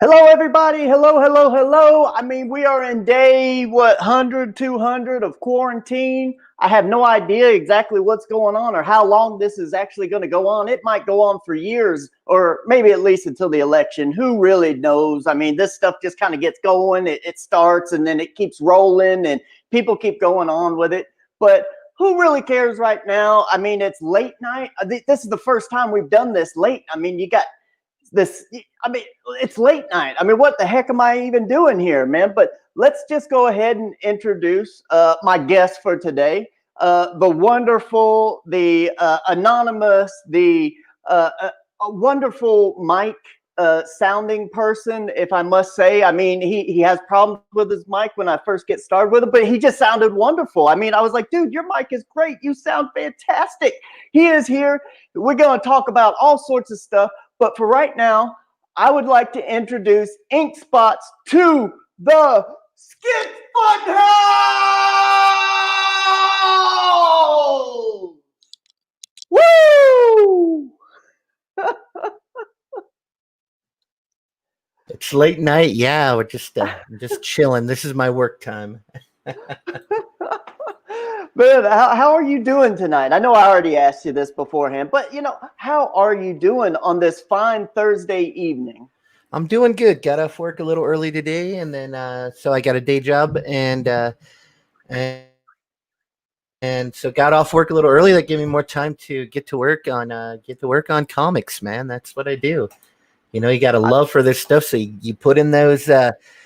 Hello, everybody. Hello, hello, hello. I mean, we are in day, 100, 200 of quarantine. I have no idea exactly what's going on or how long this is actually going to go on. It might go on for years or maybe at least until the election. Who really knows? I mean, this stuff just kind of gets going. It starts and then it keeps rolling and people keep going on with it. But who really cares right now? I mean, it's late night. This is the first time we've done this late. I mean, you got this, I mean, it's late night. I mean, what the heck am I even doing here, man? But let's just go ahead and introduce my guest for today, the wonderful, the anonymous, the wonderful Mike sounding person, if I must say. I mean, he has problems with his mic when I first get started with it, but he just sounded wonderful. I mean, I was like, dude, your mic is great. You sound fantastic. He is here. We're going to talk about all sorts of stuff. But for right now, I would like to introduce Inkspot to the SKITS FUN HOUSE! Woo! It's late night. Yeah, we're just chilling. This is my work time. Man, how are you doing tonight? I know I already asked you this beforehand, but how are you doing on this fine Thursday evening? I'm doing good. Got off work a little early today, and then so I got a day job, and so got off work a little early. That gave me more time to get to work on comics. Man, that's what I do. You got a love for this stuff, so you put in those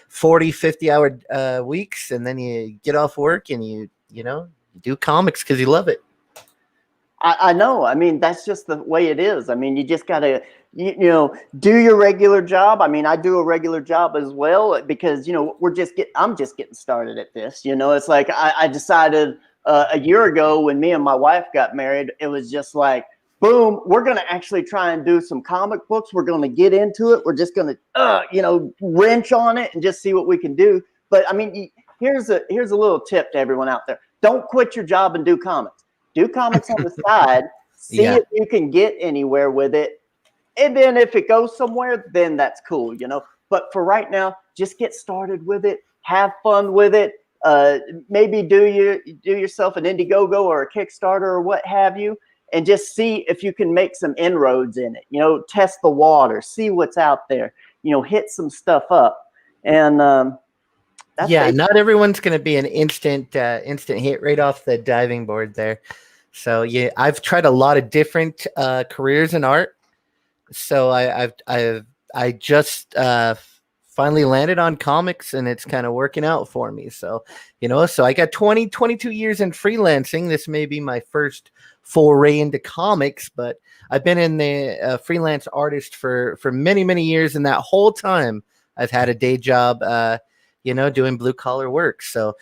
40, 50-hour weeks, and then you get off work and you do comics because you love it. I know. I mean, that's just the way it is. I mean, you just got to, do your regular job. I mean, I do a regular job as well because, I'm just getting started at this. It's like I decided a year ago when me and my wife got married, it was just like, boom, we're going to actually try and do some comic books. We're going to get into it. We're just going to, wrench on it and just see what we can do. But I mean, here's a little tip to everyone out there. Don't quit your job and do comics. Do comics on the side. See if you can get anywhere with it. And then if it goes somewhere, then that's cool, But for right now, just get started with it. Have fun with it. Maybe do yourself an Indiegogo or a Kickstarter or what have you. And just see if you can make some inroads in it. Test the water. See what's out there. Hit some stuff up. And not everyone's going to be an instant hit right off the diving board there. So yeah, I've tried a lot of different careers in art. So I just finally landed on comics, and it's kind of working out for me. So so I got 22 years in freelancing. This may be my first foray into comics, but I've been in the freelance artist for many years, and that whole time I've had a day job. Doing blue collar work. So,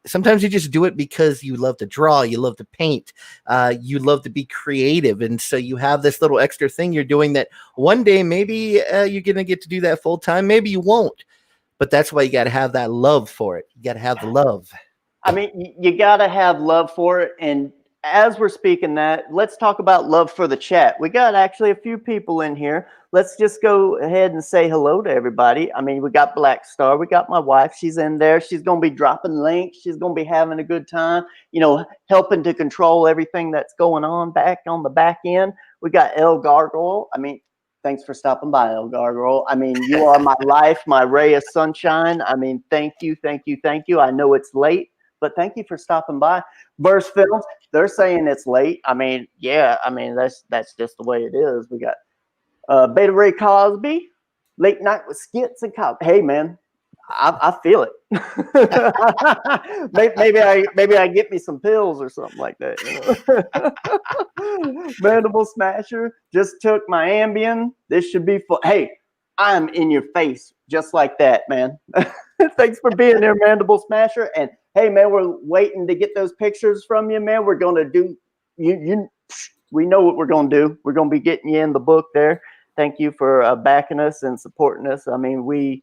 sometimes you just do it because you love to draw, you love to paint, you love to be creative. And so you have this little extra thing you're doing that one day, maybe you're going to get to do that full time. Maybe you won't, but that's why you got to have that love for it. You got to have the love. I mean, you got to have love for it. And as we're speaking that, let's talk about love for the chat. We got actually a few people in here. Let's just go ahead and say hello to everybody. I mean, we got Black Star. We got my wife. She's in there. She's going to be dropping links. She's going to be having a good time, helping to control everything that's going on back on the back end. We got El Gargoyle. I mean, thanks for stopping by, El Gargoyle. I mean, you are my life, my ray of sunshine. I mean, thank you, thank you, thank you. I know it's late, but thank you for stopping by. Burst Films, they're saying it's late. I mean, yeah, I mean, that's just the way it is. We got Beta Ray Cosby, Late Night with Skits and Cop. Hey, man, I feel it. maybe I get me some pills or something like that. Mandible Smasher just took my Ambien. This should be fun. Hey, I'm in your face just like that, man. Thanks for being there, Mandible Smasher. And hey, man, we're waiting to get those pictures from you, man. We're going to do we know what we're going to do. We're going to be getting you in the book there. Thank you for backing us and supporting us. I mean, we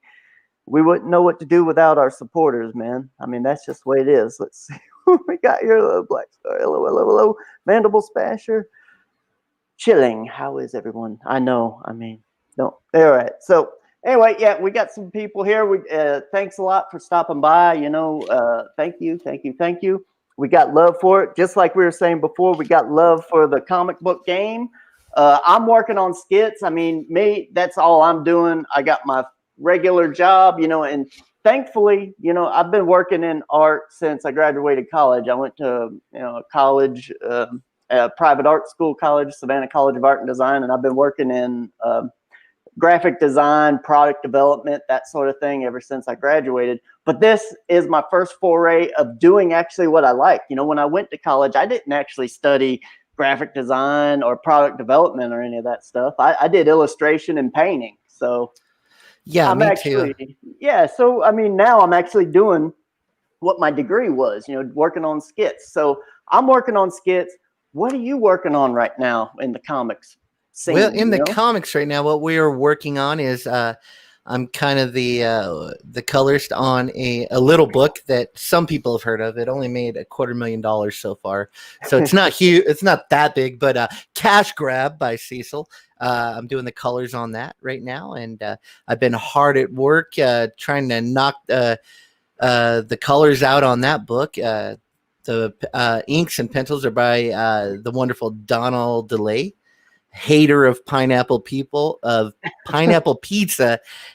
wouldn't know what to do without our supporters, man. I mean, that's just the way it is. Let's see what we got here. Hello, Black Star. Hello, hello, hello. Mandible Smasher. Chilling. How is everyone? I know. I mean, No. All right. So anyway, yeah, we got some people here. We thanks a lot for stopping by. Thank you, thank you, thank you. We got love for it, just like we were saying before. We got love for the comic book game. I'm working on skits. I mean, me, that's all I'm doing. I got my regular job, and thankfully, I've been working in art since I graduated college. I went to, college, a private art school college, Savannah College of Art and Design, and I've been working in graphic design, product development, that sort of thing ever since I graduated. But this is my first foray of doing actually what I like. When I went to college, I didn't actually study graphic design or product development or any of that stuff. I did illustration and painting. So yeah, I'm me actually, too. yeah. So, I mean, now I'm actually doing what my degree was, working on skits. So I'm working on skits. What are you working on right now in the comics Well, scene? in the comics right now, what we are working on is I'm kind of the colorist on a little book that some people have heard of. It only made $250,000 so far, so it's not huge. It's not that big, but Cash Grab by Cecil. I'm doing the colors on that right now, and I've been hard at work trying to knock the colors out on that book. The inks and pencils are by the wonderful Donald DeLay, hater of pineapple pizza,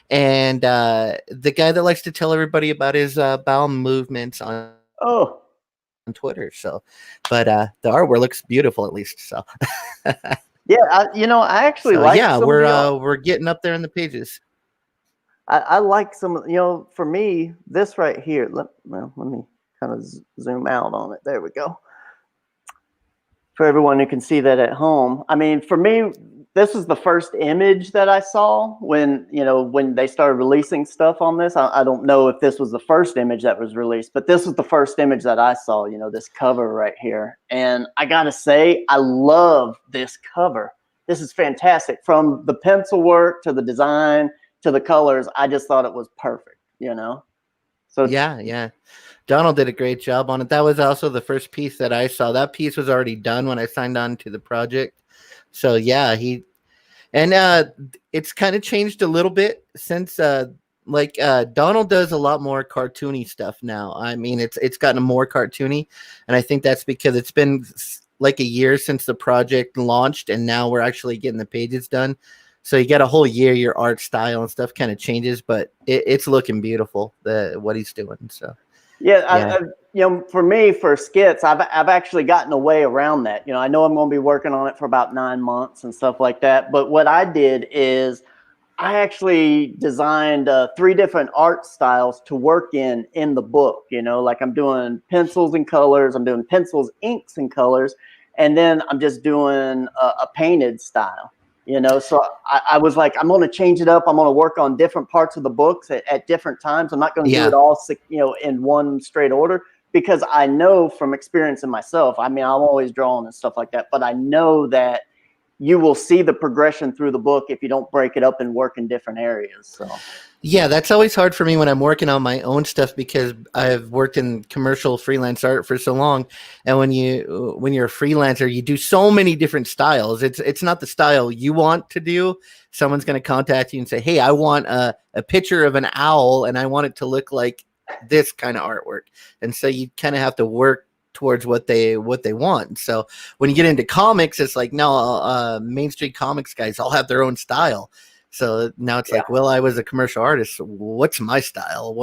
and the guy that likes to tell everybody about his bowel movements on Oh, Twitter. So, but the artwork looks beautiful, at least. So, yeah. I actually so like yeah, some of the art. we're getting up there in the pages. I like some, for me, this right here. Let me kind of zoom out on it. There we go. For everyone who can see that at home. I mean, for me, this was the first image that I saw when they started releasing stuff on this. I don't know if this was the first image that was released, but this was the first image that I saw, this cover right here. And I got to say, I love this cover. This is fantastic. From the pencil work to the design to the colors, I just thought it was perfect. So Yeah. Donald did a great job on it. That was also the first piece that I saw. That piece was already done when I signed on to the project. So yeah, it's kind of changed a little bit since Donald does a lot more cartoony stuff now. I mean, it's gotten more cartoony, and I think that's because it's been like a year since the project launched, and now we're actually getting the pages done. So you get a whole year, your art style and stuff kind of changes, but it's looking beautiful. What he's doing. So yeah, for me, for skits, I've actually gotten a way around that. I know I'm going to be working on it for about 9 months and stuff like that. But what I did is I actually designed 3 different art styles to work in the book. Like I'm doing pencils and colors, I'm doing pencils, inks, and colors, and then I'm just doing a painted style. So I was like, I'm going to change it up. I'm going to work on different parts of the books at different times. I'm not going to do yeah, it all, in one straight order, because I know from experience in myself, I mean, I'm always drawing and stuff like that, but I know that you will see the progression through the book if you don't break it up and work in different areas. So yeah, that's always hard for me when I'm working on my own stuff because I've worked in commercial freelance art for so long. And when you're a freelancer, you do so many different styles. It's not the style you want to do. Someone's going to contact you and say, "Hey, I want a picture of an owl, and I want it to look like this kind of artwork." And so you kind of have to work towards what they want. So when you get into comics, it's like, no, mainstream comics guys all have their own style. So now it's like, well, I was a commercial artist. What's my style?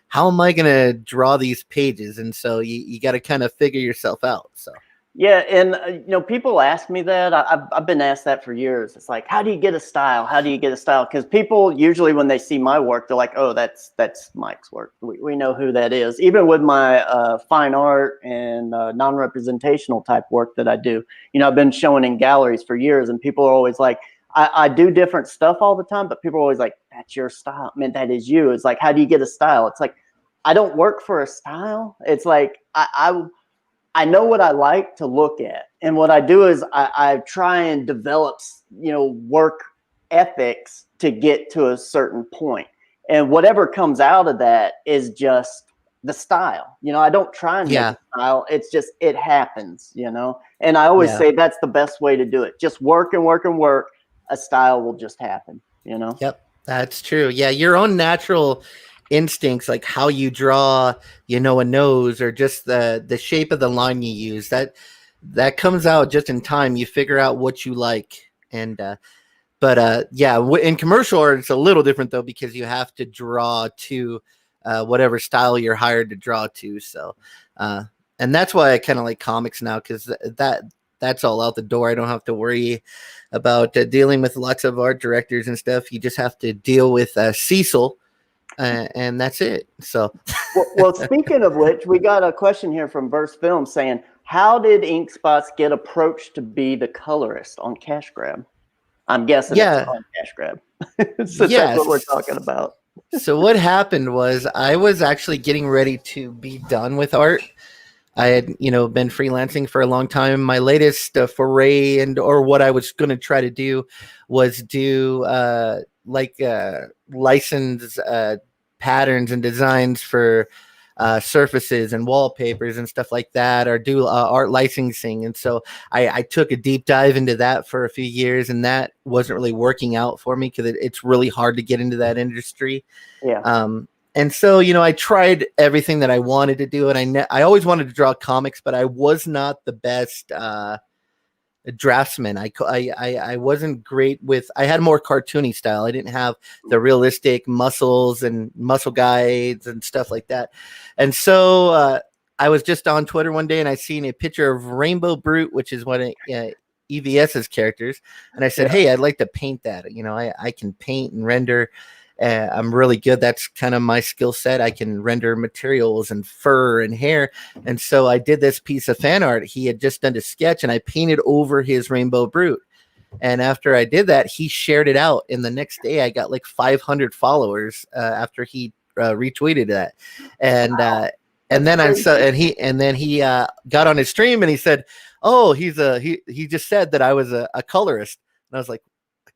How am I going to draw these pages? And so you got to kind of figure yourself out. So yeah, and people ask me that. I've been asked that for years. It's like, how do you get a style? How do you get a style? Because people usually, when they see my work, they're like, oh, that's Mike's work. We know who that is. Even with my fine art and non-representational type work that I do, I've been showing in galleries for years, and people are always like, I do different stuff all the time, but people are always like, that's your style. I mean, that is you. It's like, how do you get a style? It's like, I don't work for a style. It's like, I know what I like to look at. And what I do is I try and develop, work ethics to get to a certain point. And whatever comes out of that is just the style. I don't try and make a style. It's just, it happens. And I always say that's the best way to do it. Just work and work and work. a style will just happen, you know? Yep, that's true. Yeah, your own natural instincts, like how you draw, a nose, or just the shape of the line you use, that comes out just in time. You figure out what you like, and yeah, in commercial art, it's a little different though, because you have to draw to whatever style you're hired to draw to. So, and that's why I kind of like comics now, because that's all out the door. I don't have to worry about dealing with lots of art directors and stuff. You just have to deal with Cecil, and that's it. So, well, speaking of which, we got a question here from Verse Film saying, "How did Inkspots get approached to be the colorist on Cash Grab?" I'm guessing it's on Cash Grab, since that's what we're talking about. So what happened was, I was actually getting ready to be done with art. I had, been freelancing for a long time. My latest foray or what I was going to try to do was do license patterns and designs for surfaces and wallpapers and stuff like that, or do art licensing. And so I took a deep dive into that for a few years, and that wasn't really working out for me, because it's really hard to get into that industry. Yeah. And so, I tried everything that I wanted to do, and I always wanted to draw comics, but I was not the best draftsman. I wasn't great with. I had more cartoony style. I didn't have the realistic muscles and muscle guides and stuff like that. And so I was just on Twitter one day, and I seen a picture of Rainbow Brute, which is one of EVS's characters, and I said, "Hey, I'd like to paint that." I can paint and render. I'm really good. That's kind of my skill set. I can render materials and fur and hair. And so I did this piece of fan art. He had just done a sketch, and I painted over his Rainbow Brute. And after I did that, he shared it out. And the next day I got like 500 followers after he retweeted that. And then he got on his stream, and he said, "Oh, he just said that I was a colorist." And I was like,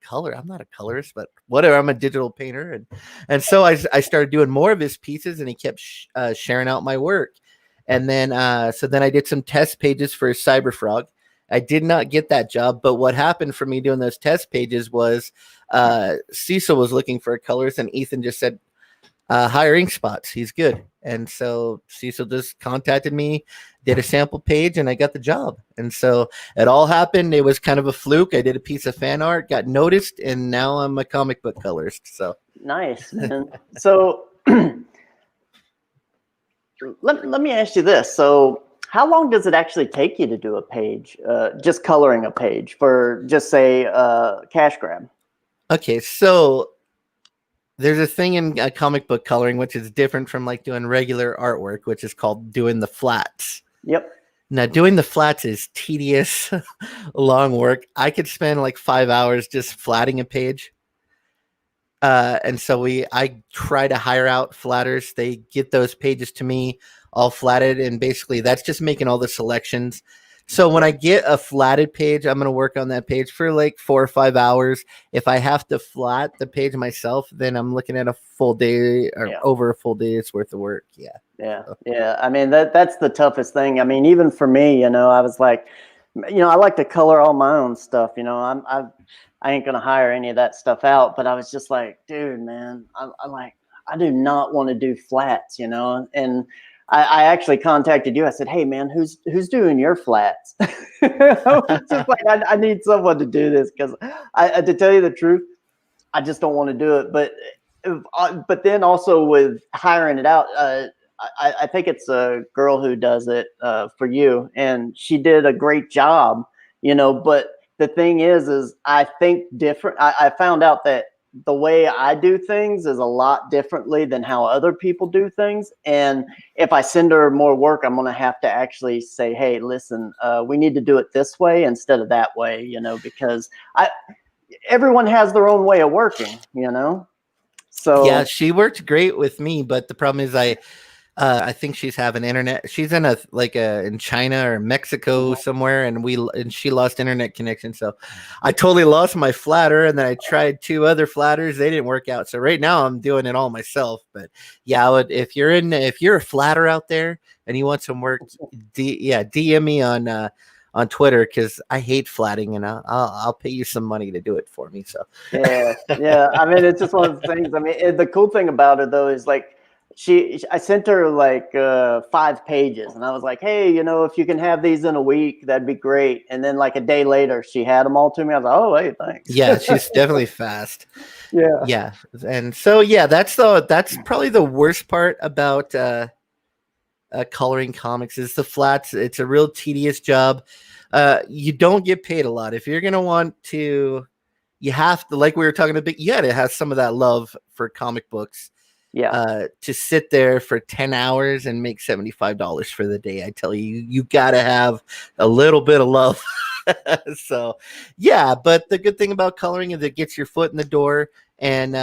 color? I'm not a colorist, but whatever. I'm a digital painter. And so I started doing more of his pieces, and he kept sharing out my work. And then so then I did some test pages for Cyberfrog. I did not get that job, but what happened for me doing those test pages was Cecil was looking for a colorist, and Ethan just said, hire Inkspots. He's good. And so Cecil just contacted me, did a sample page, and I got the job. And so it all happened. It was kind of a fluke. I did a piece of fan art, got noticed, and now I'm a comic book colorist. So nice, man. So let me ask you this. So how long does it actually take you to do a page, just coloring a page for, just say, Cash Grab? Okay, so there's a thing in comic book coloring which is different from like doing regular artwork, which is called doing the flats. Yep. Now, doing the flats is tedious, long work. I could spend like 5 hours just flatting a page. And so I try to hire out flatters. They get those pages to me all flatted, and basically that's just making all the selections. So when I get a flatted page, I'm going to work on that page for like 4 or 5 hours. If I have to flat the page myself, then I'm looking at a full day or over a full day's worth of work. Yeah. I mean, that's the toughest thing. I mean, even for me, I was like, I like to color all my own stuff. I ain't going to hire any of that stuff out, but I was just like, dude, man, I do not want to do flats, and I actually contacted you. I said, "Hey, man, who's doing your flats?" I was just like, I need someone to do this, because to tell you the truth, I just don't want to do it. But then also with hiring it out, I think it's a girl who does it for you, and she did a great job, But the thing is I think different. I found out that the way I do things is a lot differently than how other people do things. And if I send her more work, I'm going to have to actually say, "Hey, listen, we need to do it this way instead of that way," because everyone has their own way of working, So yeah, she worked great with me, but the problem is I think she's having internet. She's in in China or Mexico somewhere, and she lost internet connection. So I totally lost my flatter, and then I tried 2 other flatters. They didn't work out. So right now I'm doing it all myself. But yeah, if you're a flatter out there and you want some work, DM me on on Twitter, because I hate flatting, and I'll pay you some money to do it for me. So yeah. I mean, it's just one of the things. I mean, the cool thing about it though is like I sent her like 5 pages, and I was like, hey, you know, if you can have these in a week, that'd be great. And then like a day later, she had them all to me. I was like, oh, hey, thanks. yeah, she's definitely fast. Yeah. Yeah, and so yeah, that's probably the worst part about coloring comics is the flats. It's a real tedious job. You don't get paid a lot. If you're gonna want to, you have to, like we were talking about, you gotta have some of that love for comic books. Yeah. To sit there for 10 hours and make $75 for the day. I tell you, you gotta have a little bit of love. So yeah, but the good thing about coloring is it gets your foot in the door, and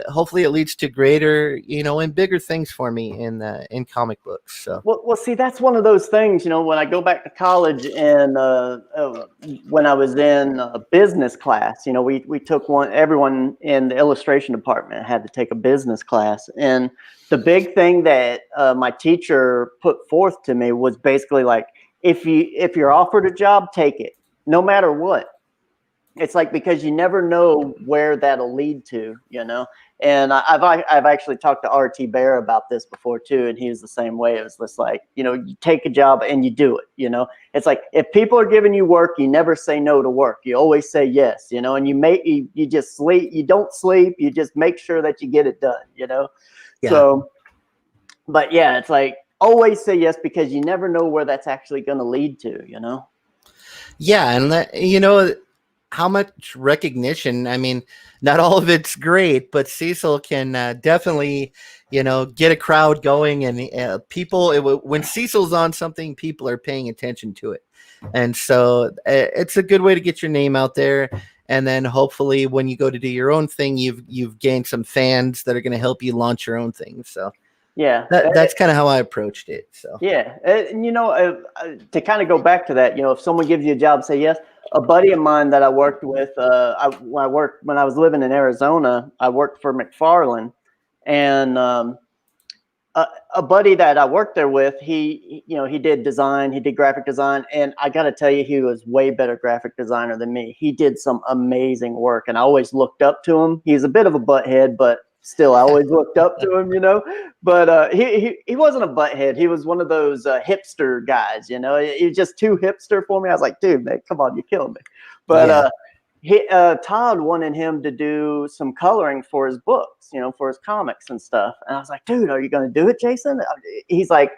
hopefully it leads to greater, you know, and bigger things for me in comic books. So Well, see, that's one of those things, you know, when I go back to college and when I was in business class, you know, we took everyone in the illustration department had to take a business class. And the big thing that my teacher put forth to me was basically like, if you're offered a job, take it, no matter what. It's like, because you never know where that'll lead to, you know. And I've actually talked to RT Bear about this before too, and he was the same way. It was just like, you know, you take a job and you do it, you know. It's like, if people are giving you work, you never say no to work. You always say yes, you know. And you just sleep, you don't sleep, you just make sure that you get it done, you know. yeah. So, but yeah, it's like, always say yes, because you never know where that's actually going to lead to, you know. Yeah, and you know how much recognition. I mean, not all of it's great, but Cecil can definitely, you know, get a crowd going, and when Cecil's on something, people are paying attention to it, and so it's a good way to get your name out there. And then hopefully, when you go to do your own thing, you've gained some fans that are going to help you launch your own thing. So yeah, that's kind of how I approached it. So yeah, and you know, to kind of go back to that, you know, if someone gives you a job, say yes. A buddy of mine that I worked with, when I was living in Arizona, I worked for McFarlane, and a buddy that I worked there with, you know, he did design, he did graphic design, and I got to tell you, he was way better graphic designer than me. He did some amazing work, and I always looked up to him. He's a bit of a butthead, but still, I always looked up to him, you know. But he wasn't a butthead. He was one of those hipster guys, you know. He was just too hipster for me. I was like, dude, man, come on, you're killing me. But Todd wanted him to do some coloring for his books, you know, for his comics and stuff. And I was like, dude, are you going to do it, Jason? He's like,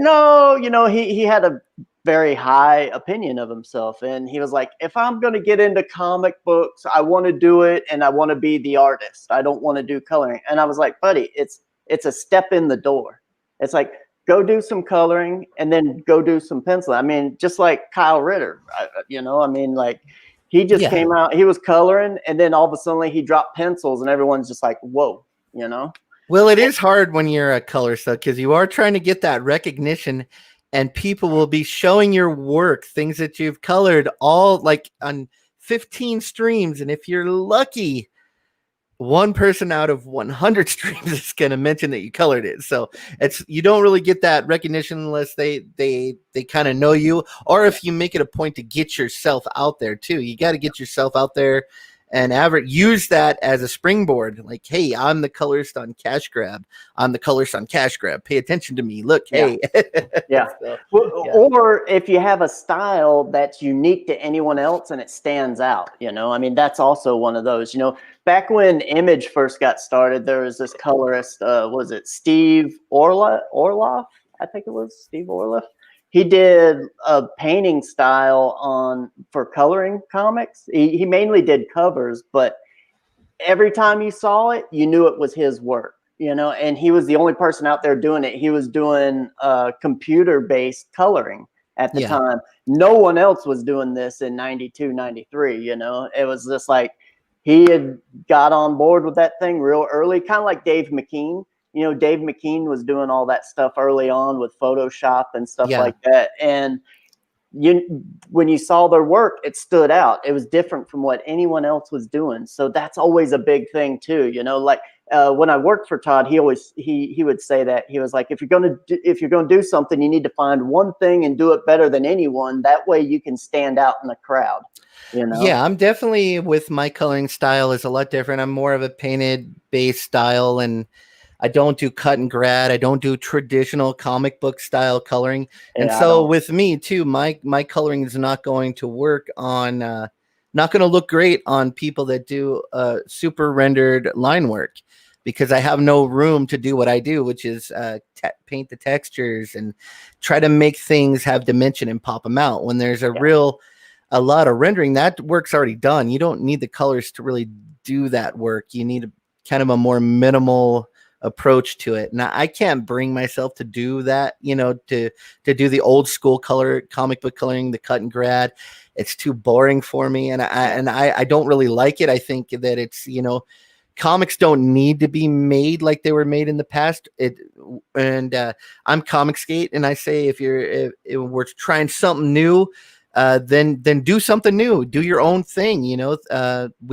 no, you know, he had a very high opinion of himself. And he was like, if I'm going to get into comic books, I want to do it. And I want to be the artist. I don't want to do coloring. And I was like, buddy, it's a step in the door. It's like, go do some coloring and then go do some penciling. I mean, just like Kyle Ritter, you know, I mean, like, he just came out, he was coloring, and then all of a sudden he dropped pencils and everyone's just like, whoa, you know? Well, it is hard when you're a colorist, though, because you are trying to get that recognition, and people will be showing your work, things that you've colored, all like on 15 streams. And if you're lucky, one person out of 100 streams is going to mention that you colored it. So you don't really get that recognition unless they kind of know you, or if you make it a point to get yourself out there too. You got to get yourself out there and use that as a springboard. Like, hey, I'm the colorist on Cash Grab. I'm the colorist on Cash Grab. Pay attention to me. Look, hey. Yeah. So, or if you have a style that's unique to anyone else and it stands out, you know, I mean, that's also one of those, you know, back when Image first got started, there was this colorist, was it Steve Orloff? I think it was Steve Orloff. He did a painting style for coloring comics. He mainly did covers, but every time you saw it, you knew it was his work, you know, and he was the only person out there doing it. He was doing computer-based coloring at the time. No one else was doing this in 92, 93, you know. It was just like he had got on board with that thing real early, kind of like Dave McKean. You know, Dave McKean was doing all that stuff early on with Photoshop and stuff like that. And when you saw their work, it stood out. It was different from what anyone else was doing. So that's always a big thing too. You know, like when I worked for Todd, he always he would say that he was like, if you're gonna do something, you need to find one thing and do it better than anyone. That way, you can stand out in the crowd. You know? Yeah, I'm definitely with my coloring style is a lot different. I'm more of a painted based style, and I don't do cut and grad. I don't do traditional comic book style coloring. And Yeah, I so don't. with me too, my coloring is not going to work on not going to look great on people that do super rendered line work, because I have no room to do what I do, which is paint the textures and try to make things have dimension and pop them out. When there's a lot of rendering, that work's already done. You don't need the colors to really do that work. You need kind of a more minimal approach to it. And I can't bring myself to do that, to do the old school comic book coloring, the cut and grad. It's too boring for me, and I don't really like it. I think that it's, comics don't need to be made like they were made in the past. I'm Comic Skate, and I say if we're trying something new, then do something new, do your own thing. We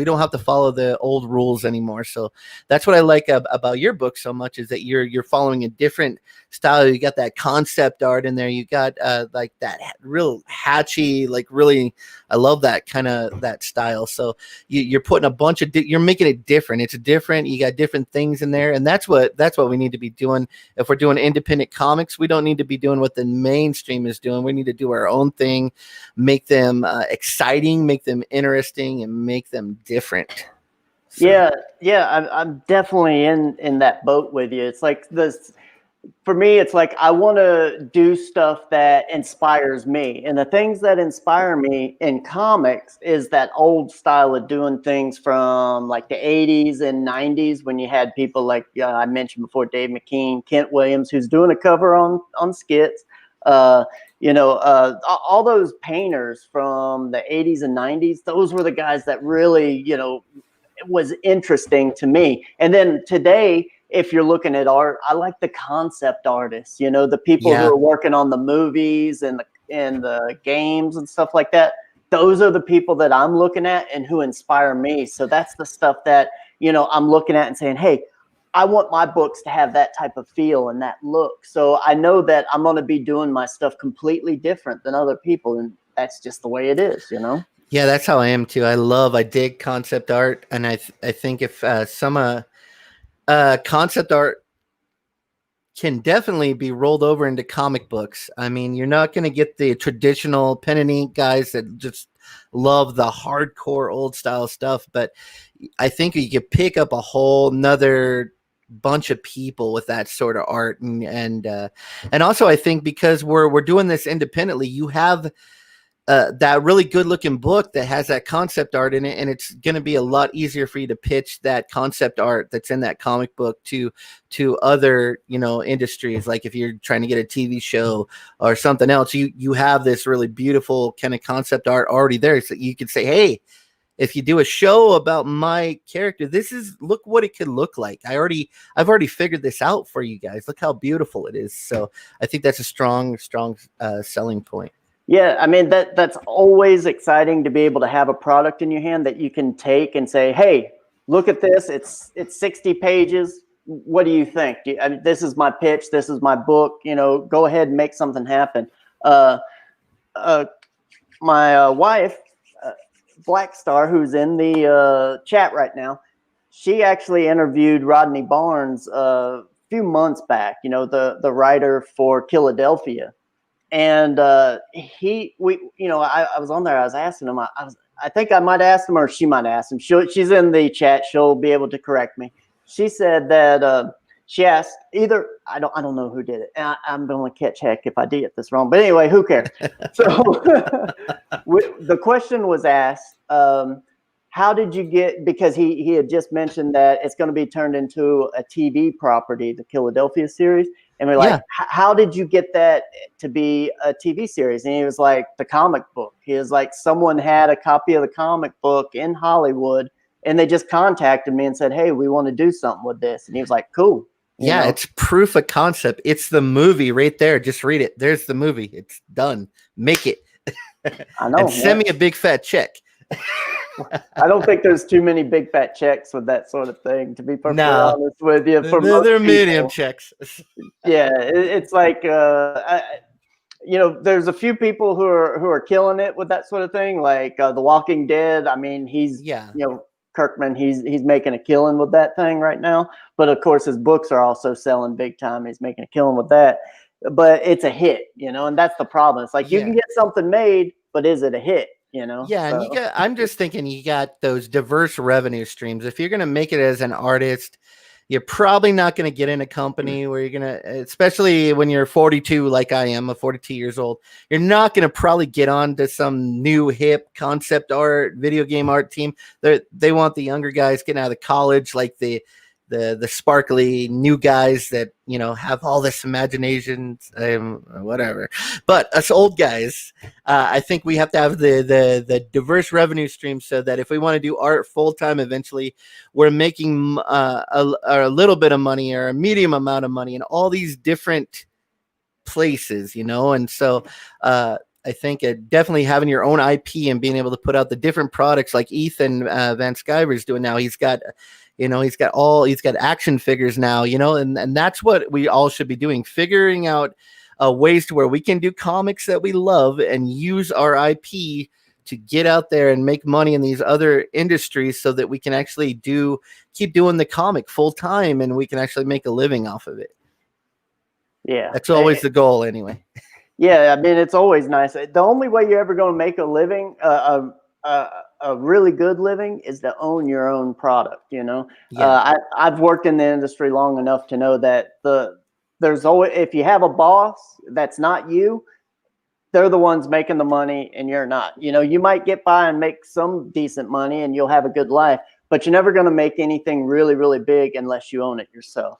don't have to follow the old rules anymore. So that's what I like about your book so much, is that you're following a different style. You got that concept art in there. You got like that real hatchy, like really, I love that kind of that style. So you're putting a bunch of you're making it different. It's different. You got different things in there, and that's what we need to be doing. If we're doing independent comics, we don't need to be doing what the mainstream is doing. We need to do our own thing, make them exciting, make them interesting, and make them different. So. Yeah, I'm definitely in that boat with you. It's like this. For me, it's like I want to do stuff that inspires me. And the things that inspire me in comics is that old style of doing things from like the 80s and 90s, when you had people like I mentioned before, Dave McKean, Kent Williams, who's doing a cover on Skits. All those painters from the 80s and 90s, those were the guys that really, was interesting to me. And then today, if you're looking at art, I like the concept artists, the people who are working on the movies and the games and stuff like that. Those are the people that I'm looking at and who inspire me. So that's the stuff that, I'm looking at and saying, hey, I want my books to have that type of feel and that look. So I know that I'm going to be doing my stuff completely different than other people. And that's just the way it is, Yeah, that's how I am too. I dig concept art. And I think if some concept art can definitely be rolled over into comic books. I mean, you're not going to get the traditional pen and ink guys that just love the hardcore old style stuff, but I think you could pick up a whole nother bunch of people with that sort of art, and also I think because we're doing this independently, you have that really good looking book that has that concept art in it, and it's going to be a lot easier for you to pitch that concept art that's in that comic book to other industries. Like if you're trying to get a TV show or something else, you have this really beautiful kind of concept art already there, so you could say, hey, if you do a show about my character, look what it could look like. I've already figured this out for you guys. Look how beautiful it is. So I think that's a strong selling point. Yeah, I mean, that's always exciting to be able to have a product in your hand that you can take and say, hey, look at this. It's 60 pages. What do you think? This is my pitch. This is my book. Go ahead and make something happen. My wife, Black Star, who's in the chat right now, she actually interviewed Rodney Barnes a few months back, the writer for Philadelphia. And I was on there. I was asking him. I think I might ask him, or she might ask him. She's in the chat. She'll be able to correct me. She said that she asked either. I don't know who did it. And I'm going to catch heck if I did this wrong. But anyway, who cares? So the question was asked. How did you get? Because he had just mentioned that it's going to be turned into a TV property, the Philadelphia series. And we're like, how did you get that to be a TV series? And he was like, the comic book. He was like, someone had a copy of the comic book in Hollywood, and they just contacted me and said, hey, we want to do something with this. And he was like, cool. It's proof of concept. It's the movie right there. Just read it. There's the movie. It's done. Make it. I know. And send me a big fat check. I don't think there's too many big fat checks with that sort of thing, to be perfectly No, honest with you. For most they're medium people, checks. yeah, it's like there's a few people who are killing it with that sort of thing, like The Walking Dead. I mean, he's Yeah. Kirkman. He's making a killing with that thing right now. But of course, his books are also selling big time. He's making a killing with that. But it's a hit, and that's the problem. It's like you can get something made, but is it a hit? Yeah, and I'm just thinking you got those diverse revenue streams. If you're going to make it as an artist, you're probably not going to get in a company where you're going to, especially when you're 42, like I am, 42 years old, you're not going to probably get on to some new hip concept art, video game art team. They want the younger guys getting out of college, like the sparkly new guys that have all this imagination, whatever. But us old guys, I think we have to have the diverse revenue stream, so that if we want to do art full time, eventually we're making a little bit of money or a medium amount of money in all these different places, and so I think definitely having your own IP and being able to put out the different products like Ethan Van Sciver is doing now. He's got action figures now, and that's what we all should be doing, figuring out ways to where we can do comics that we love and use our IP to get out there and make money in these other industries, so that we can actually keep doing the comic full time and we can actually make a living off of it. Yeah, that's always the goal anyway. Yeah, I mean, it's always nice. The only way you're ever going to make a living, a really good living, is to own your own product. I've worked in the industry long enough to know that there's always, if you have a boss that's not you, they're the ones making the money and you're not. You might get by and make some decent money and you'll have a good life, but you're never going to make anything really, really big unless you own it yourself.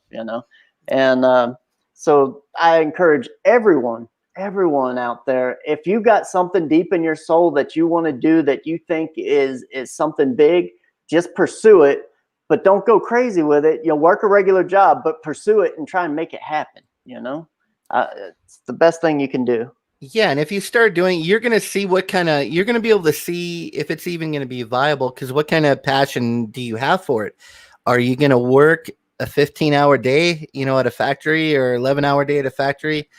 And so I encourage everyone out there, if you got something deep in your soul that you want to do, that you think is something big, just pursue it, but don't go crazy with it. Work a regular job, but pursue it and try and make it happen. It's the best thing you can do. Yeah, and if you start doing, you're going to see you're going to be able to see if it's even going to be viable, because what kind of passion do you have for it? Are you going to work a 15-hour day, at a factory, or 11-hour day at a factory,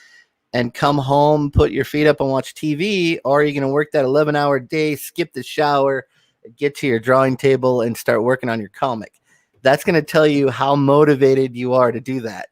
and come home, put your feet up and watch TV? Or are you going to work that 11-hour day, skip the shower, get to your drawing table and start working on your comic? That's going to tell you how motivated you are to do that,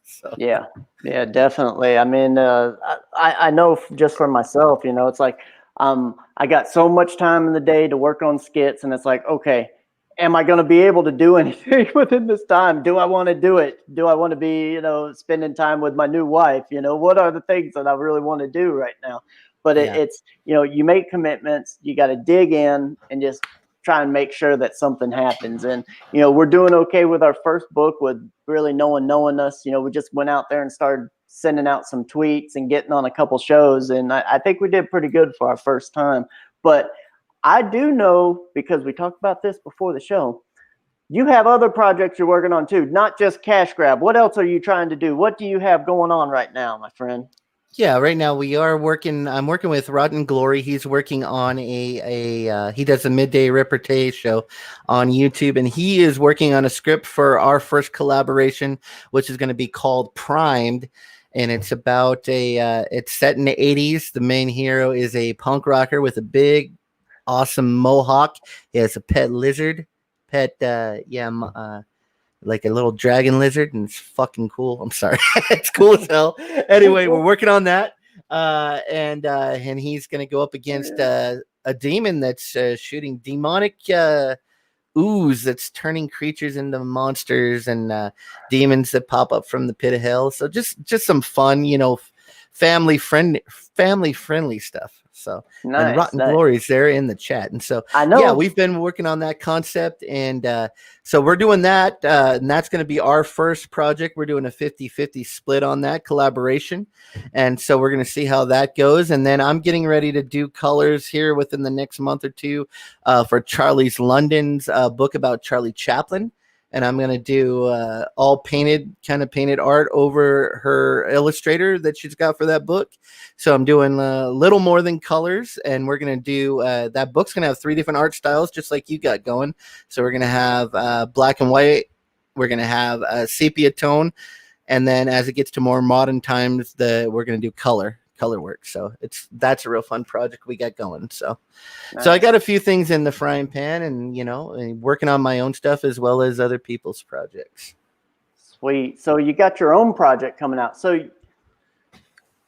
So. Yeah, definitely. I mean, I know just for myself, it's like, I got so much time in the day to work on skits, and it's like, okay, am I going to be able to do anything within this time? Do I want to do it? Do I want to be, spending time with my new wife? What are the things that I really want to do right now? But it's, you make commitments, you got to dig in and just try and make sure that something happens. And, we're doing okay with our first book with really no one knowing us. We just went out there and started sending out some tweets and getting on a couple shows. And I think we did pretty good for our first time. But I do know, because we talked about this before the show, you have other projects you're working on too, not just Cash Grab. What else are you trying to do? What do you have going on right now, my friend? Yeah, right now I'm working with Rotten Glory. He's working on he does a midday reportage show on YouTube, and he is working on a script for our first collaboration, which is going to be called Primed. And it's about it's set in the 80s. The main hero is a punk rocker with a big, awesome mohawk. He has a pet lizard, like a little dragon lizard, and it's fucking cool. I'm sorry. It's cool as hell. Anyway, we're working on that. And he's going to go up against a demon that's shooting demonic ooze that's turning creatures into monsters, and demons that pop up from the pit of hell. So just some fun, family friendly stuff. So nice, and Rotten Glory's there in the chat. And so I know, yeah, we've been working on that concept, and so we're doing that, and that's going to be our first project. We're doing a 50-50 split on that collaboration, and so we're going to see how that goes. And then I'm getting ready to do colors here within the next month or two for Charlie's London's book about Charlie Chaplin. and I'm going to do all painted art over her illustrator that she's got for that book. So I'm doing a little more than colors, and we're going to do that book's going to have 3 different art styles, just like you got going. So we're going to have black and white, we're going to have sepia tone, and then as it gets to more modern times, we're going to do color work. So that's a real fun project we got going. So nice. So I got a few things in the frying pan, and working on my own stuff as well as other people's projects. Sweet. So you got your own project coming out. So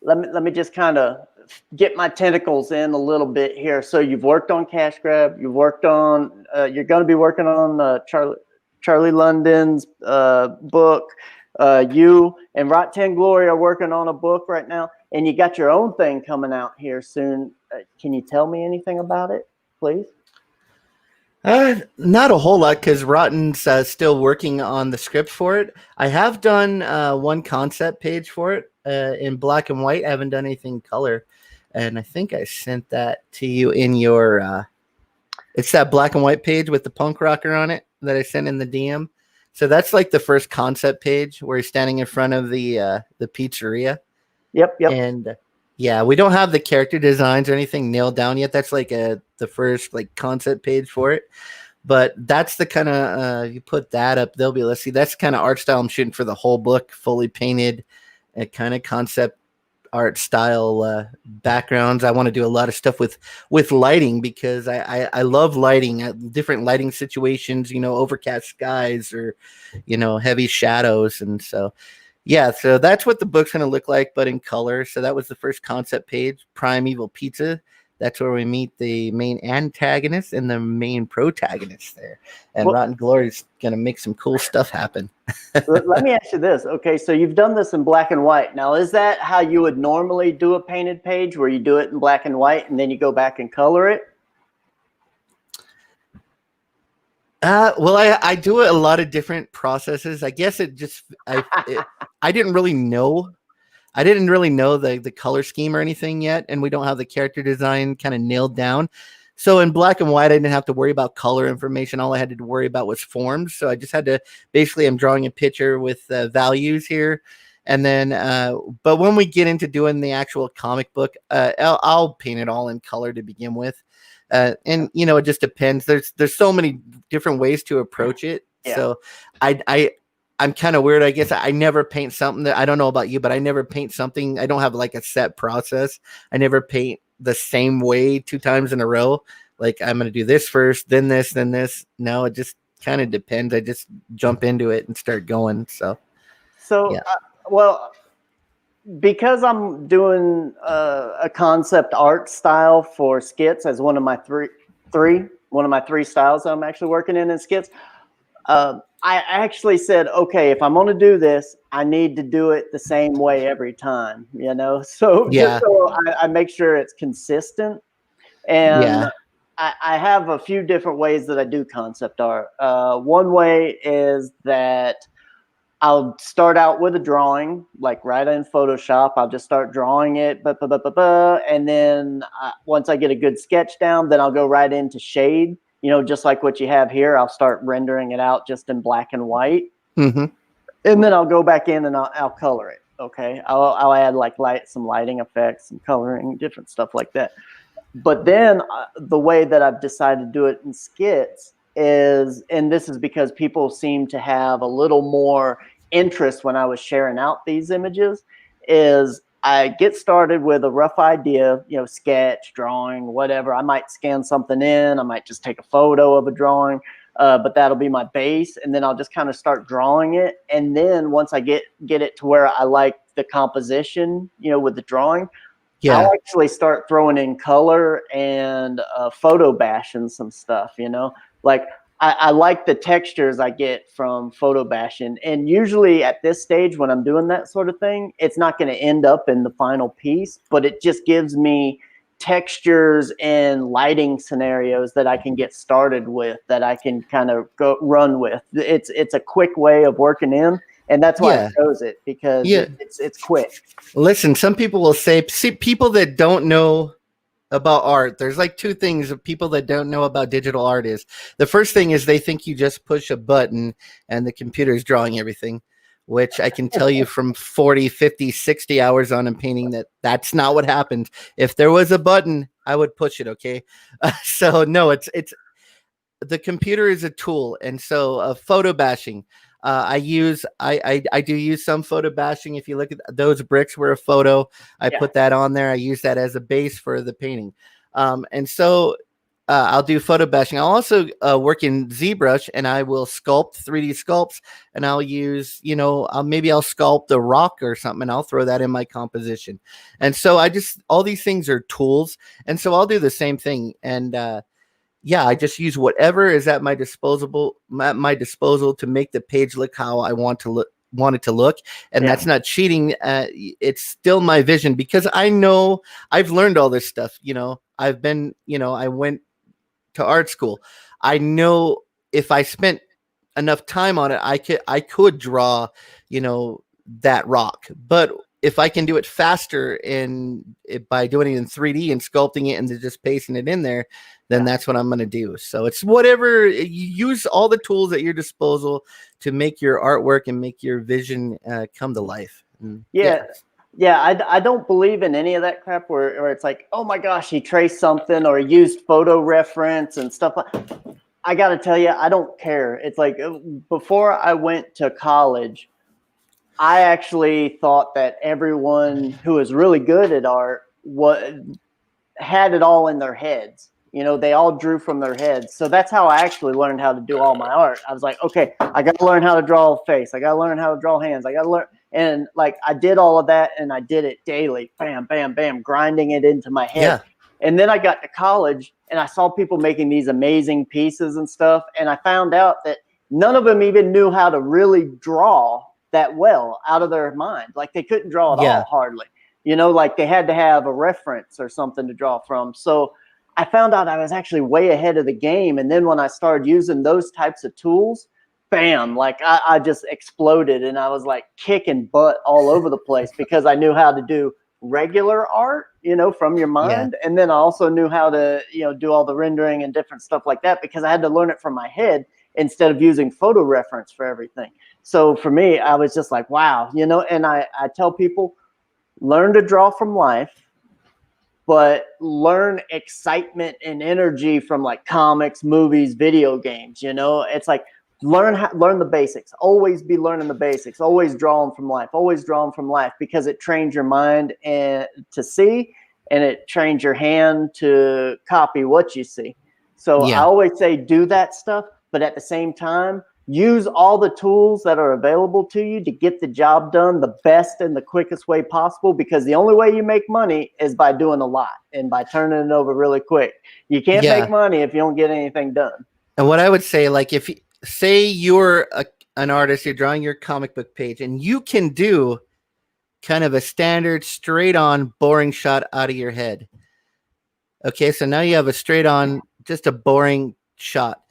let me just kind of get my tentacles in a little bit here. So you've worked on Cash Grab, you've worked on you're going to be working on Charlie London's book. You and Rot 10 Glory are working on a book right now, and you got your own thing coming out here soon. Can you tell me anything about it, please? Not a whole lot, because Rotten's still working on the script for it. I have done one concept page for it in black and white. I haven't done anything color, and I think I sent that to you in your it's that black and white page with the punk rocker on it that I sent in the DM. So that's like the first concept page where he's standing in front of the pizzeria. Yep. And yeah, we don't have the character designs or anything nailed down yet. That's like the first like concept page for it. But that's the kind of you put that up, they'll be, let's see, that's the kind of art style I'm shooting for the whole book, fully painted, a kind of concept art style backgrounds. I want to do a lot of stuff with lighting, because I love lighting, different lighting situations, overcast skies or heavy shadows. And so yeah, so that's what the book's going to look like, but in color. So that was the first concept page, Primeval Pizza. That's where we meet the main antagonist and the main protagonist there. And Rotten Glory's going to make some cool stuff happen. Let me ask you this. Okay, so you've done this in black and white. Now, is that how you would normally do a painted page, where you do it in black and white and then you go back and color it? Well, I do a lot of different processes. I guess I didn't really know. I didn't really know the color scheme or anything yet, and we don't have the character design kind of nailed down. So in black and white, I didn't have to worry about color information. All I had to worry about was forms. So I just had to, basically, I'm drawing a picture with values here. And then, but when we get into doing the actual comic book, I'll paint it all in color to begin with. And it just depends. There's so many different ways to approach it. Yeah. So I'm kind of weird. I guess I never paint something that, I don't know about you, but I never paint something. I don't have like a set process. I never paint the same way 2 times in a row. Like, I'm going to do this first, then this, then this. No, it just kind of depends. I just jump into it and start going. So yeah. Well, because I'm doing a concept art style for skits as one of my three styles that I'm actually working in skits, I actually said, okay, if I'm going to do this, I need to do it the same way every time, So yeah. Just so I make sure it's consistent. And yeah. I have a few different ways that I do concept art. One way is that I'll start out with a drawing, like right in Photoshop. I'll just start drawing it, and then once I get a good sketch down, then I'll go right into shade. Just like what you have here, I'll start rendering it out just in black and white. Mm-hmm. And then I'll go back in and I'll color it. Okay. I'll add like some lighting effects and coloring, different stuff like that. But then the way that I've decided to do it in skits is, and this is because people seem to have a little more interest when I was sharing out these images, is I get started with a rough idea, sketch, drawing, whatever. I might scan something in. I might just take a photo of a drawing, but that'll be my base. And then I'll just kind of start drawing it. And then once I get it to where I like the composition, with the drawing, yeah, I'll actually start throwing in color and photo bashing some stuff, like I like the textures I get from photo bashing. And usually at this stage, when I'm doing that sort of thing, it's not going to end up in the final piece, but it just gives me textures and lighting scenarios that I can get started with, that I can kind of go run with. It's a quick way of working in. And that's why I chose it, because it's quick. Listen, some people will say, see, people that don't know about art. There's like two things of people that don't know about digital art is. The first thing is they think you just push a button and the computer is drawing everything, which I can tell you from 40, 50, 60 hours on in painting that that's not what happened. If there was a button, I would push it, okay? So no, it's the computer is a tool. And so photo bashing, I do use some photo bashing. If you look at those bricks were a photo, I put that on there. I use that as a base for the painting. And so I'll do photo bashing. I'll also work in ZBrush, and I will sculpt 3D sculpts, and I'll use, maybe I'll sculpt a rock or something, and I'll throw that in my composition. And so all these things are tools. And so I'll do the same thing. And I just use whatever is at my disposal to make the page look how I want it to look. And that's not cheating. It's still my vision, because I know I've learned all this stuff. I've been, I went to art school. I know if I spent enough time on it, I could draw, that rock. But if I can do it faster by doing it in 3D and sculpting it and just pasting it in there, then that's what I'm going to do. So it's whatever, you use all the tools at your disposal to make your artwork and make your vision come to life. Yeah, I don't believe in any of that crap where it's like, oh my gosh, he traced something or he used photo reference and stuff. I got to tell you, I don't care. It's like before I went to college, I actually thought that everyone who was really good at art had it all in their heads. They all drew from their heads. So that's how I actually learned how to do all my art. I was like, okay, I got to learn how to draw a face. I got to learn how to draw hands. I got to learn. And like, I did all of that, and I did it daily. Bam, bam, bam, grinding it into my head. Yeah. And then I got to college, and I saw people making these amazing pieces and stuff. And I found out that none of them even knew how to really draw that well out of their mind. Like, they couldn't draw at all, hardly. Like they had to have a reference or something to draw from. So I found out I was actually way ahead of the game. And then when I started using those types of tools, bam, like I just exploded, and I was like kicking butt all over the place because I knew how to do regular art, from your mind. And then I also knew how to, do all the rendering and different stuff like that, because I had to learn it from my head instead of using photo reference for everything. So for me, I was just like, wow, and I tell people, learn to draw from life, but learn excitement and energy from like comics, movies, video games. It's like learn the basics. Always be learning the basics. Always draw them from life. Always draw them from life, because it trains your mind to see, and it trains your hand to copy what you see. So I always say do that stuff, but at the same time, use all the tools that are available to you to get the job done the best and the quickest way possible, because the only way you make money is by doing a lot and by turning it over really quick. You can't make money if you don't get anything done. And what I would say, like, if you say you're an artist, you're drawing your comic book page, and you can do kind of a standard straight on boring shot out of your head. Okay, so now you have a straight on, just a boring shot.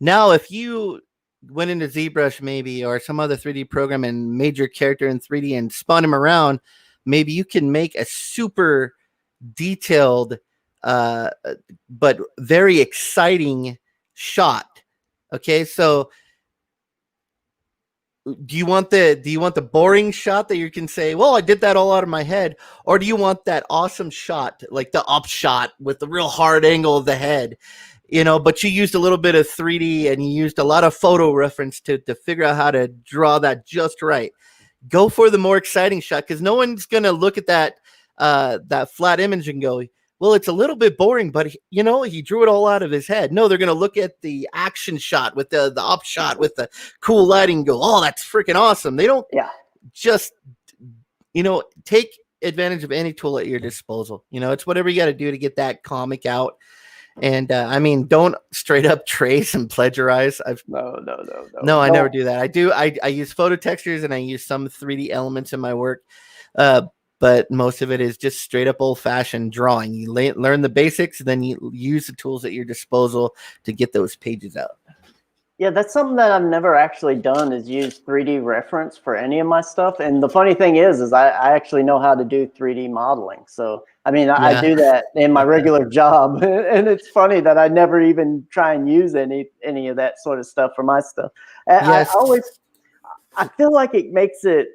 Now, if you went into ZBrush maybe or some other 3D program and made your character in 3D and spun him around, maybe you can make a super detailed but very exciting shot. Okay, so do you want the boring shot that you can say, well, I did that all out of my head, or do you want that awesome shot, like the up shot with the real hard angle of the head? But you used a little bit of 3D and you used a lot of photo reference to figure out how to draw that just right. Go for the more exciting shot, because no one's going to look at that flat image and go, well, it's a little bit boring, but he drew it all out of his head. No, they're going to look at the action shot with the up shot with the cool lighting and go, oh, that's freaking awesome. They don't just, take advantage of any tool at your disposal. It's whatever you got to do to get that comic out. And don't straight up trace and plagiarize. No, I never do that. I use photo textures and I use some 3D elements in my work. But most of it is just straight up old fashioned drawing. You learn the basics, and then you use the tools at your disposal to get those pages out. Yeah, that's something that I've never actually done, is use 3D reference for any of my stuff. And the funny thing is I actually know how to do 3D modeling. So I mean, I Yeah. do that in my regular job, and it's funny that I never even try and use any of that sort of stuff for my stuff. I Yes. always, I feel like it makes it,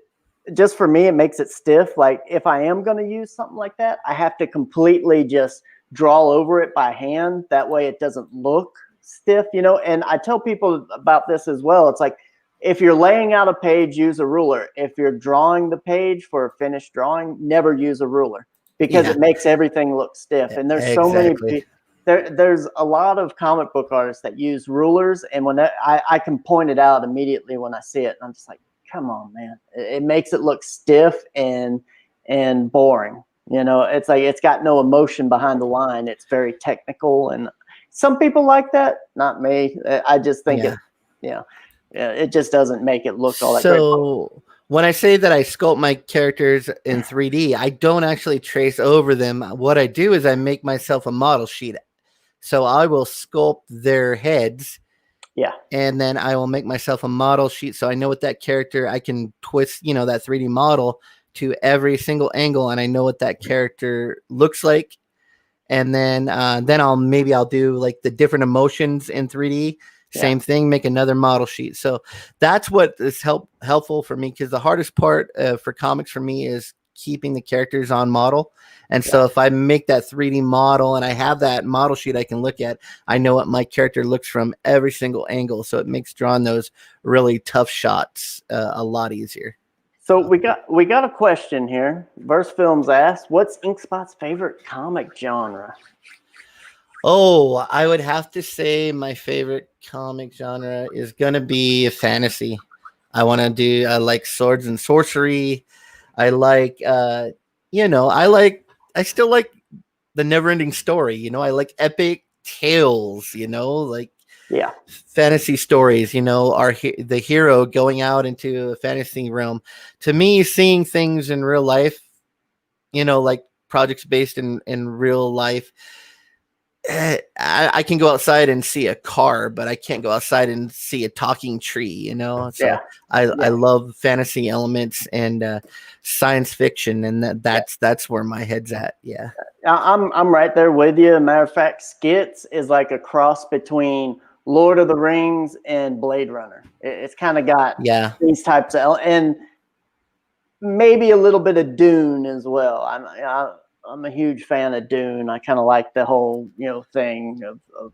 just for me, it makes it stiff. Like if I am going to use something like that, I have to completely just draw over it by hand. That way it doesn't look stiff, you know? And I tell people about this as well. It's like, if you're laying out a page, use a ruler. If you're drawing the page for a finished drawing, never use a ruler, because Yeah. it makes everything look stiff. And there's so many Exactly. there's a lot of comic book artists that use rulers, and when I can point it out immediately when I see it, and I'm just like, come on, man. It makes it look stiff and boring. You know, it's like it's got no emotion behind the line. It's very technical, and some people like that. Not me. I just think Yeah. it just doesn't make it look all that great. So when I say that I sculpt my characters in 3D, I don't actually trace over them. What I do is I make myself a model sheet. So I will sculpt their heads. Yeah. And then I will make myself a model sheet so I know what that character, I can twist, that 3D model to every single angle, and I know what that character looks like. And then I'll do like the different emotions in 3D. Same thing, make another model sheet. So that's what is helpful for me, because the hardest part for comics for me is keeping the characters on model. And so if I make that 3D model and I have that model sheet I can look at, I know what my character looks from every single angle. So it makes drawing those really tough shots a lot easier. So we got a question here. Verse Films asked, "What's Inkspot's favorite comic genre?" Oh, I would have to say my favorite comic genre is gonna be fantasy. I like swords and sorcery. I like I still like the never ending story. I like epic tales, like fantasy stories, the hero going out into a fantasy realm. To me, seeing things in real life, like projects based in real life, I can go outside and see a car, but I can't go outside and see a talking tree, So I love fantasy elements and science fiction, and that's where my head's at. Yeah, I'm right there with you. Matter of fact, Skits is like a cross between Lord of the Rings and Blade Runner. It's kind of got these types of, and maybe a little bit of Dune as well. I'm a huge fan of Dune. I kind of like the whole thing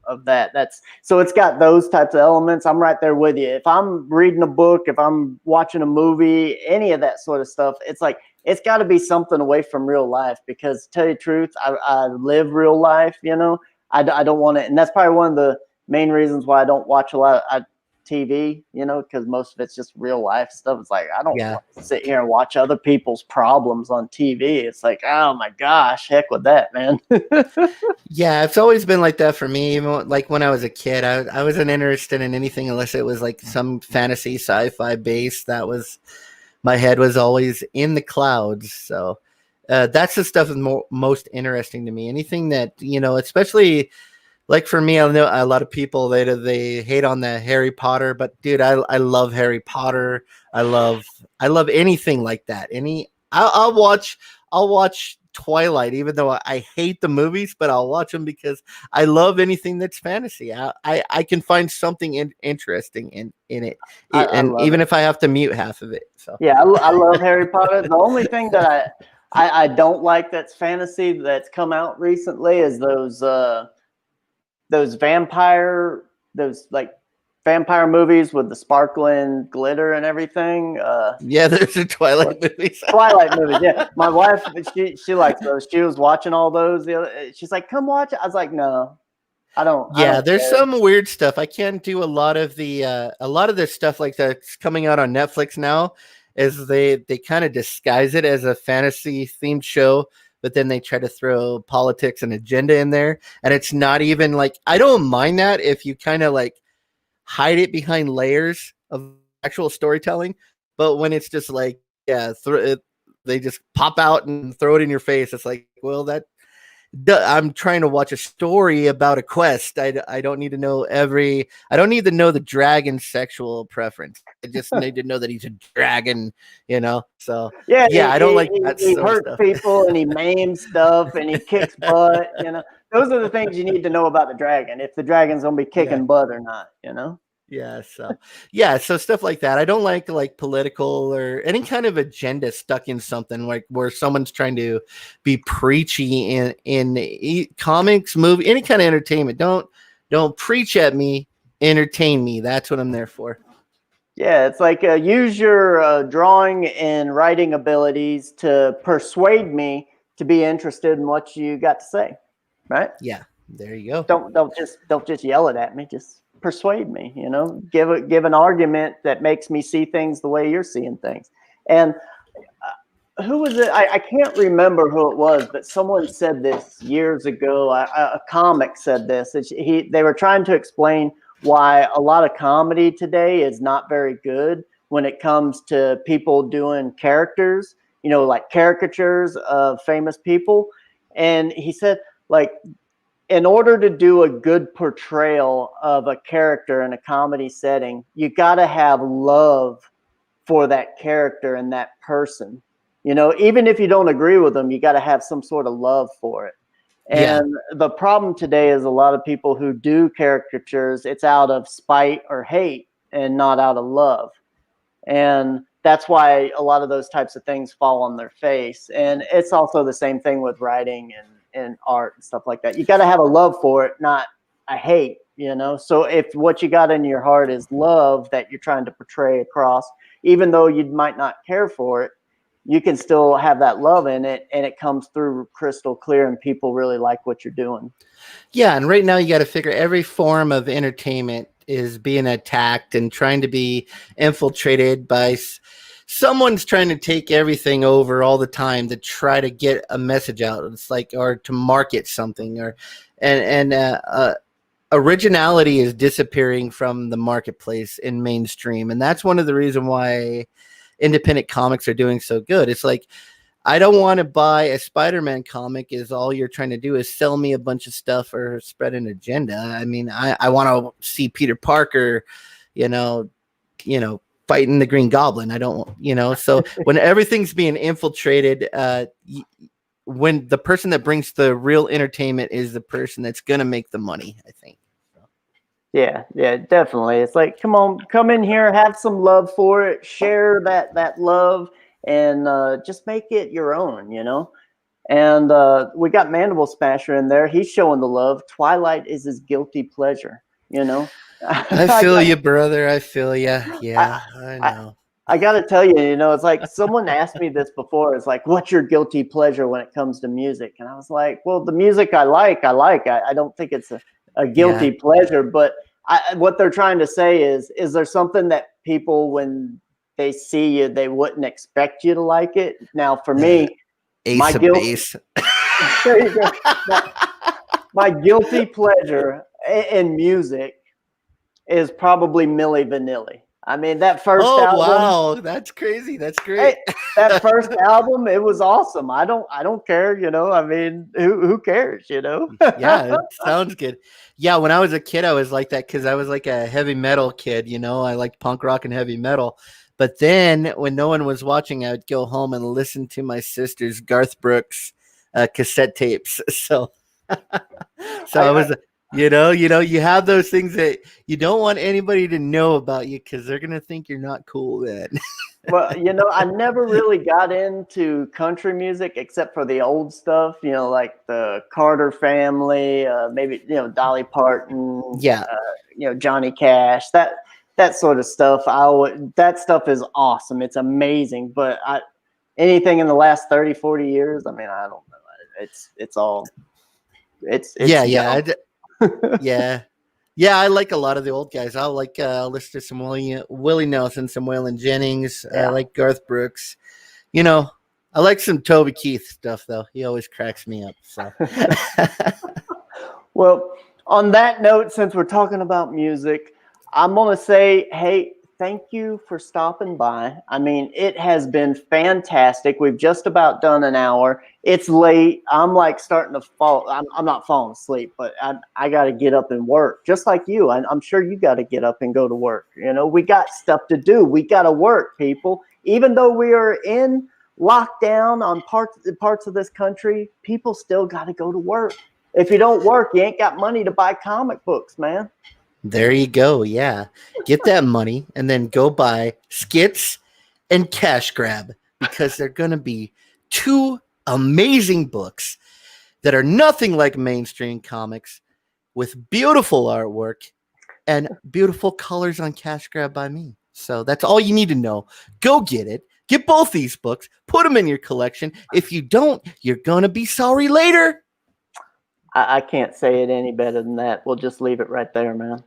of that. So it's got those types of elements. I'm right there with you. If I'm reading a book, if I'm watching a movie, any of that sort of stuff, it's like it's got to be something away from real life, because to tell you the truth, I live real life. I don't want to, and that's probably one of the main reasons why I don't watch a lot of TV, because most of it's just real life stuff. It's like, I don't want to sit here and watch other people's problems on TV. It's like, oh my gosh, heck with that, man. Yeah, it's always been like that for me. Even like when I was a kid, I wasn't interested in anything unless it was like some fantasy sci-fi base. My head was always in the clouds. So that's the stuff that's most interesting to me. Anything that, especially like for me, I know a lot of people they hate on the Harry Potter, but dude, I love Harry Potter. I love anything like that. I'll watch Twilight, even though I hate the movies, but I'll watch them because I love anything that's fantasy. I can find something interesting in it, and even if I have to mute half of it. So yeah, I love Harry Potter. The only thing that I don't like that's fantasy that's come out recently is those vampire movies with the sparkling glitter and everything. Yeah, there's a Twilight movies. Twilight movies, yeah. My wife, she likes those. She was watching all those. She's like, "Come watch it." I was like, "No, I don't." Yeah, there's some weird stuff. I can't do a lot of the stuff like that's coming out on Netflix now. Is they kind of disguise it as a fantasy themed show, but then they try to throw politics and agenda in there, and it's not even like, I don't mind that if you kind of like hide it behind layers of actual storytelling, but when it's just like they just pop out and throw it in your face, it's like, well, I'm trying to watch a story about a quest. I don't need to know I don't need to know the dragon's sexual preference. I just need to know that he's a dragon, So Yeah, yeah, I don't like that he sort of hurts stuff. people and he maims stuff and he kicks butt. Those are the things you need to know about the dragon. If the dragon's gonna be Yeah. kicking butt or not. So stuff like that. I don't like political or any kind of agenda stuck in something like where someone's trying to be preachy in comics, movie, any kind of entertainment. Don't preach at me, entertain me. That's what I'm there for. Yeah, it's like use your drawing and writing abilities to persuade me to be interested in what you got to say, right? Yeah, there you go. Don't just yell it at me. Just persuade me. Give an argument that makes me see things the way you're seeing things. And who was it? I can't remember who it was, but someone said this years ago. A comic said this. They were trying to explain why a lot of comedy today is not very good when it comes to people doing characters, like caricatures of famous people. And he said, like, in order to do a good portrayal of a character in a comedy setting, you got to have love for that character and that person. Even if you don't agree with them, you got to have some sort of love for it. And the problem today is a lot of people who do caricatures, it's out of spite or hate and not out of love. And that's why a lot of those types of things fall on their face. And it's also the same thing with writing and art and stuff like that. You got to have a love for it, not a hate, So if what you got in your heart is love that you're trying to portray across, even though you might not care for it, you can still have that love in it, and it comes through crystal clear, and people really like what you're doing. Yeah, and right now you got to figure every form of entertainment is being attacked and trying to be infiltrated by someone's trying to take everything over all the time to try to get a message out. It's like, or to market something, and originality is disappearing from the marketplace in mainstream, and that's one of the reasons why independent comics are doing so good. It's like, I don't want to buy a Spider-Man comic is all you're trying to do is sell me a bunch of stuff or spread an agenda. I mean, I want to see Peter Parker, fighting the Green Goblin. I don't, so when everything's being infiltrated, when the person that brings the real entertainment is the person that's going to make the money, I think. Yeah, definitely. It's like, come in here, have some love for it, share that love, and just make it your own, And we got Mandible Smasher in there. He's showing the love. Twilight is his guilty pleasure, I feel you, brother. I feel you. Yeah, I know. I got to tell you, it's like someone asked me this before. It's like, what's your guilty pleasure when it comes to music? And I was like, well, the music I like. I don't think it's a guilty pleasure, but what they're trying to say is there something that people, when they see you, they wouldn't expect you to like it? Now, for me, my there you go. My guilty pleasure in music is probably Milli Vanilli. I mean, that first album. Wow, that's crazy. That's great. Hey, that first album, it was awesome. I don't care, I mean, who cares, Yeah, it sounds good. Yeah, when I was a kid, I was like that because I was like a heavy metal kid, I liked punk rock and heavy metal. But then when no one was watching, I would go home and listen to my sister's Garth Brooks cassette tapes. So I was you have those things that you don't want anybody to know about you because they're going to think you're not cool then. Well, I never really got into country music except for the old stuff, like the Carter family, maybe, Dolly Parton, Johnny Cash, that sort of stuff. That stuff is awesome. It's amazing. But anything in the last 30, 40 years, I mean, I don't know. It's all, it's yeah, I like a lot of the old guys. I'll listen to some Willie Nelson, some Waylon Jennings. I like Garth Brooks. I like some Toby Keith stuff though. He always cracks me up. So well, on that note, since we're talking about music, I'm gonna say, hey, thank you for stopping by. I mean, it has been fantastic. We've just about done an hour. It's late. I'm like starting to fall. I'm not falling asleep, but I got to get up and work just like you. I'm sure you got to get up and go to work. You know, we got stuff to do. We got to work, people. Even though we are in lockdown on parts of this country, people still got to go to work. If you don't work, you ain't got money to buy comic books, man. There you go. Yeah. Get that money and then go buy Skits and Cash Grab, because they're going to be two amazing books that are nothing like mainstream comics, with beautiful artwork and beautiful colors on Cash Grab by me. So that's all you need to know. Go get it. Get both these books. Put them in your collection. If you don't, you're going to be sorry later. I can't say it any better than that. We'll just leave it right there, man.